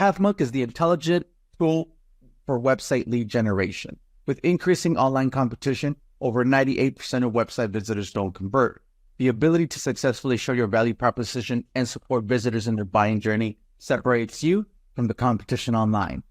Pathmark is the intelligent tool for website lead generation. With increasing online competition, over 98% of website visitors don't convert. The ability to successfully show your value proposition and support visitors in their buying journey separates you from the competition online.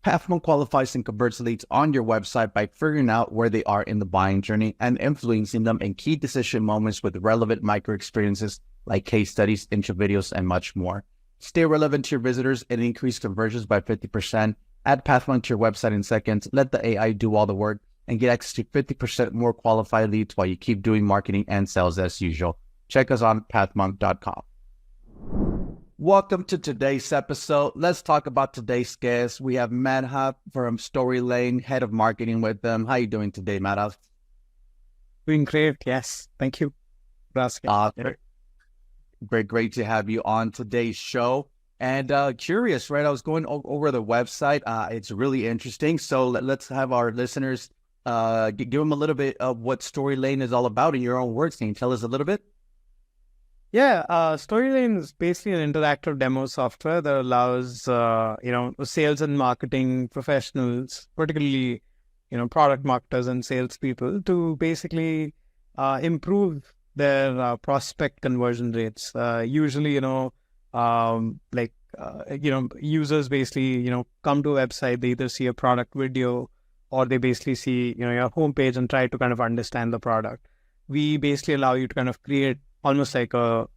Pathmark qualifies and converts leads on your website by figuring out where they are in the buying journey and influencing them in key decision moments with relevant micro experiences like case studies, intro videos, and much more. Stay relevant to your visitors and increase conversions by 50%. Add Pathmark to your website in seconds. Let the AI do all the work and get access to 50% more qualified leads while you keep doing marketing and sales as usual. Check us on pathmark.com. Welcome to today's episode. Let's talk about today's guest. We have Madhav from Storylane, head of marketing with them. How are you doing today, Madhav? Doing great. Yes. Thank you for asking. Great to have you on today's show. And curious, right? I was going over the website. It's really interesting. So let's have our listeners give them a little bit of what Storylane is all about in your own words. Can you tell us a little bit? Yeah, Storylane is basically an interactive demo software that allows, sales and marketing professionals, particularly, product marketers and salespeople, to basically improve their prospect conversion rates. Usually, users basically, come to a website, they either see a product video or they basically see, your homepage and try to kind of understand the product. We basically allow you to kind of create almost like a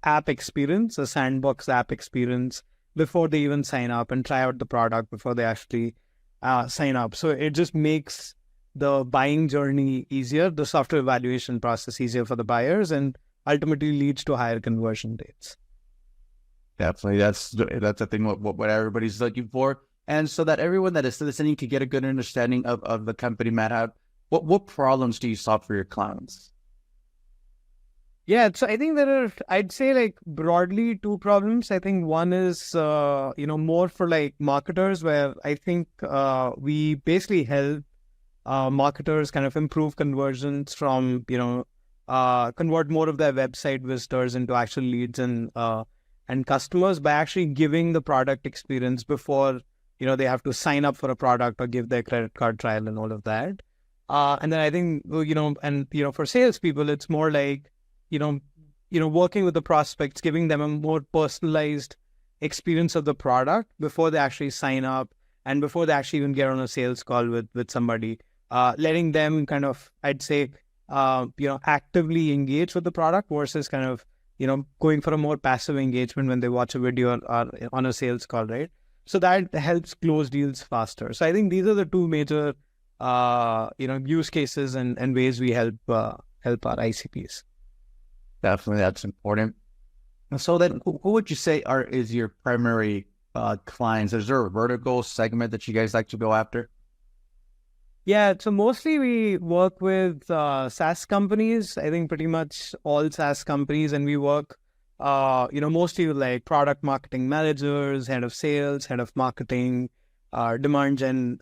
app experience, a sandbox app experience before they even sign up and try out the product before they actually sign up. So it just makes the buying journey easier, the software evaluation process easier for the buyers, and ultimately leads to higher conversion rates. Definitely. That's the thing, what everybody's looking for. And so that everyone that is listening can get a good understanding of the company, Madhav, what problems do you solve for your clients? Yeah, so I think there are, I'd say like broadly two problems. I think one is, more for like marketers, where I think we basically help marketers kind of improve conversions from, convert more of their website visitors into actual leads and customers by actually giving the product experience before, they have to sign up for a product or give their credit card trial and all of that. And then I think, for salespeople, it's more like, working with the prospects, giving them a more personalized experience of the product before they actually sign up and before they actually even get on a sales call with somebody, letting them kind of, I'd say, actively engage with the product versus kind of, going for a more passive engagement when they watch a video or on a sales call, right? So that helps close deals faster. So I think these are the two major, use cases and ways we help our ICPs. Definitely, that's important. And so then, who would you say is your primary clients? Is there a vertical segment that you guys like to go after? Yeah, so mostly we work with SaaS companies. I think pretty much all SaaS companies, and we work, mostly with like product marketing managers, head of sales, head of marketing, demand gen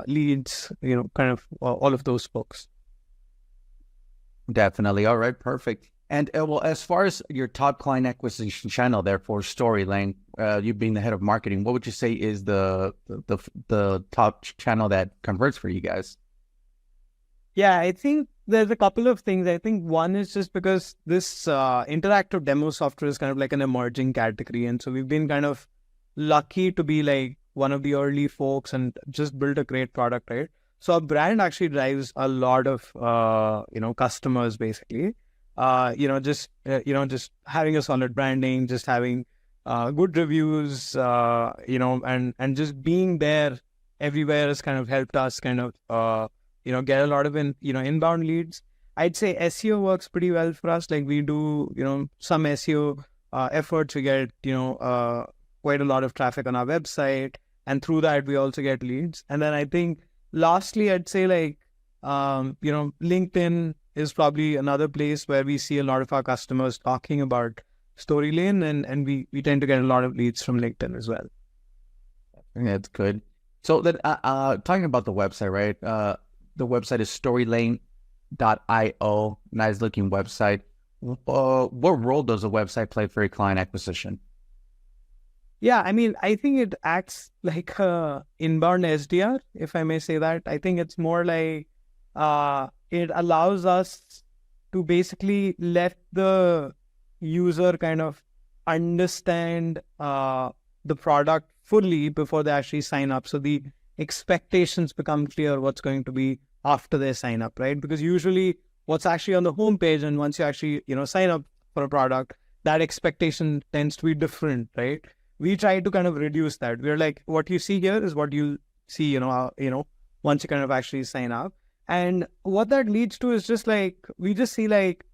leads, kind of all of those folks. Definitely. All right, perfect. And well, as far as your top client acquisition channel, therefore Storylane, you being the head of marketing, what would you say is the top channel that converts for you guys? Yeah, I think there's a couple of things. I think one is just because this interactive demo software is kind of like an emerging category, and so we've been kind of lucky to be like one of the early folks and just build a great product, right? So our brand actually drives a lot of customers basically. Just having a solid branding, just having good reviews, and just being there everywhere has kind of helped us kind of, get a lot of inbound leads. I'd say SEO works pretty well for us. Like we do, some SEO efforts. We get, quite a lot of traffic on our website, and through that we also get leads. And then I think lastly, I'd say like, LinkedIn is probably another place where we see a lot of our customers talking about Storylane, and we tend to get a lot of leads from LinkedIn as well. That's good. So then talking about the website, right? The website is storylane.io. Nice looking website. What role does a website play for a client acquisition? Yeah, I mean, I think it acts like a inbound SDR, if I may say that. I think it's more like it allows us to basically let the user kind of understand the product fully before they actually sign up. So the expectations become clear what's going to be after they sign up, right? Because usually what's actually on the homepage and once you actually, sign up for a product, that expectation tends to be different, right? We try to kind of reduce that. We're like, what you see here is what you see, once you kind of actually sign up. And what that leads to is just like, we just see like,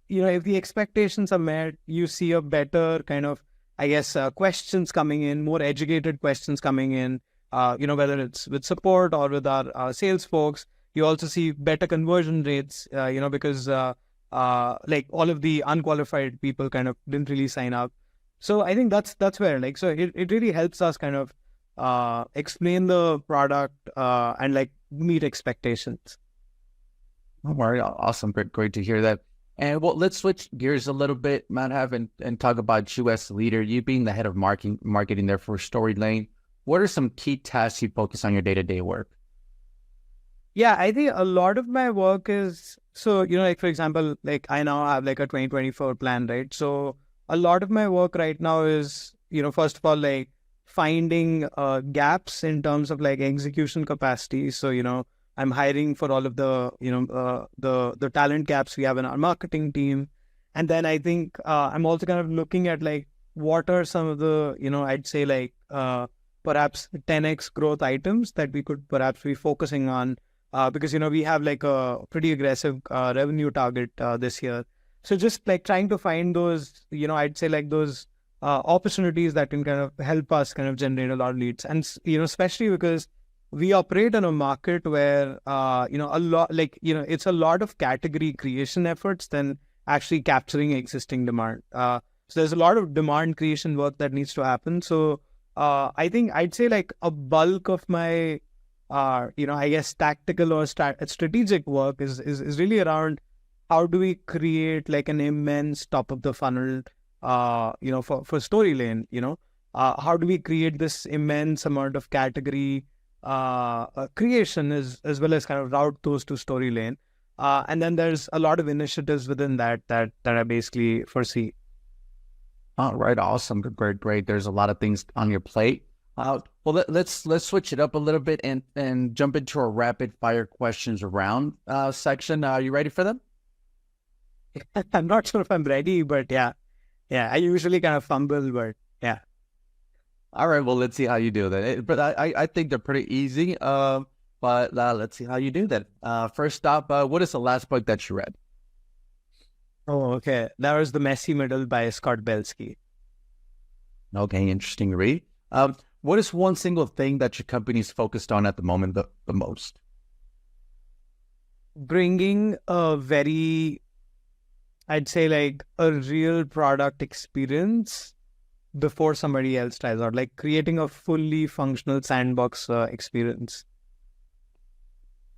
if the expectations are met, you see a better kind of, I guess, questions coming in, more educated questions coming in, whether it's with support or with our sales folks. You also see better conversion rates, because like all of the unqualified people kind of didn't really sign up. So I think that's where like, so it really helps us kind of explain the product and like meet expectations. All right, awesome, great to hear that. And well, let's switch gears a little bit, Madhav, and talk about you as the leader. You being the head of marketing there for Storylane. What are some key tasks you focus on your day-to-day work? Yeah, I think a lot of my work is, so, like for example, like I now have like a 2024 plan, right? So a lot of my work right now is, first of all, like finding gaps in terms of like execution capacity. So, I'm hiring for all of the, the talent gaps we have in our marketing team. And then I think I'm also kind of looking at like, what are some of the, I'd say like perhaps 10x growth items that we could perhaps be focusing on because, we have like a pretty aggressive revenue target this year. So just like trying to find those, I'd say like those opportunities that can kind of help us kind of generate a lot of leads. And, especially because we operate in a market where, a lot like, it's a lot of category creation efforts than actually capturing existing demand. So there's a lot of demand creation work that needs to happen. So I think I'd say like a bulk of my I guess tactical or strategic work is really around how do we create like an immense top of the funnel, for Storylane, how do we create this immense amount of category creation as well as kind of route those to Storylane. And then there's a lot of initiatives within that I basically foresee. All right, awesome, great. There's a lot of things on your plate. Well, let's switch it up a little bit and jump into our rapid fire questions around section. Are you ready for them? I'm not sure if I'm ready, but yeah, I usually kind of fumble, but yeah. All right, well, let's see how you do that. But I think they're pretty easy. But let's see how you do that. First up, what is the last book that you read? Oh, okay. That was The Messy Middle by Scott Belsky. Okay, interesting read. What is one single thing that your company is focused on at the moment the most? Bringing a very, I'd say like a real product experience before somebody else tries out, like creating a fully functional sandbox experience.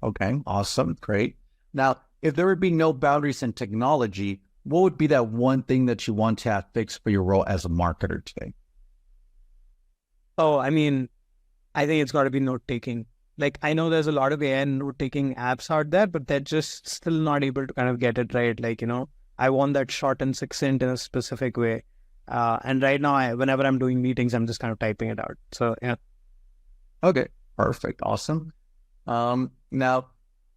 Okay, awesome, great. Now, if there would be no boundaries in technology, what would be that one thing that you want to have fixed for your role as a marketer today? Oh, I mean, I think it's got to be note-taking. Like, I know there's a lot of AI note-taking apps out there, but they're just still not able to kind of get it right. Like, I want that short and succinct in a specific way. And right now, whenever I'm doing meetings, I'm just kind of typing it out. So, yeah. Okay, perfect, awesome. Now,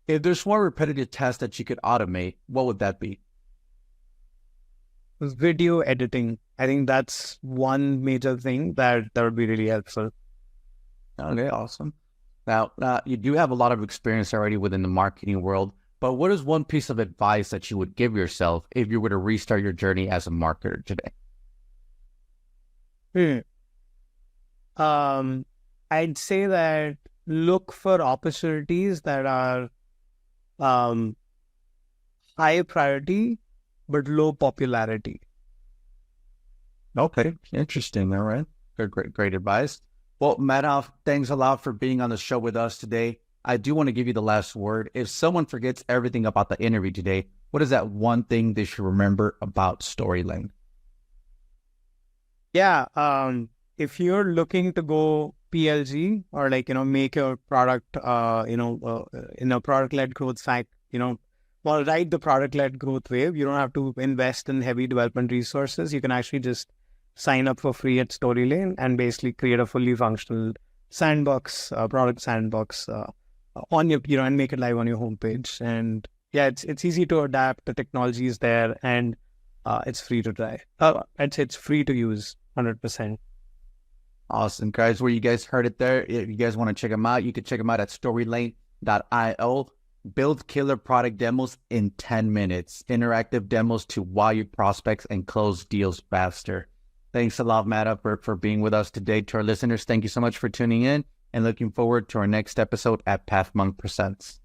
if there's one repetitive task that you could automate, what would that be? Video editing. I think that's one major thing that would be really helpful. Okay, awesome. Now, you do have a lot of experience already within the marketing world, but what is one piece of advice that you would give yourself if you were to restart your journey as a marketer today? I'd say that look for opportunities that are high priority but low popularity. Okay, interesting. All right, great advice. Well, Madhav, thanks a lot for being on the show with us today. I do want to give you the last word. If someone forgets everything about the interview today, what is that one thing they should remember about Storylane? Yeah, if you're looking to go PLG or like, make your product, in a product-led growth ride the product-led growth wave, you don't have to invest in heavy development resources. You can actually just sign up for free at Storylane and basically create a fully functional sandbox, product sandbox on your, and make it live on your homepage. And yeah, it's easy to adapt. The technology is there, and it's free to try. I'd say it's free to use, 100%. Awesome, guys. Where you guys heard it there. If you guys want to check them out, you can check them out at storylane.io. Build killer product demos in 10 minutes. Interactive demos to wow your prospects and close deals faster. Thanks a lot, Madhav, for being with us today. To our listeners, thank you so much for tuning in and looking forward to our next episode at PathMonk Presents.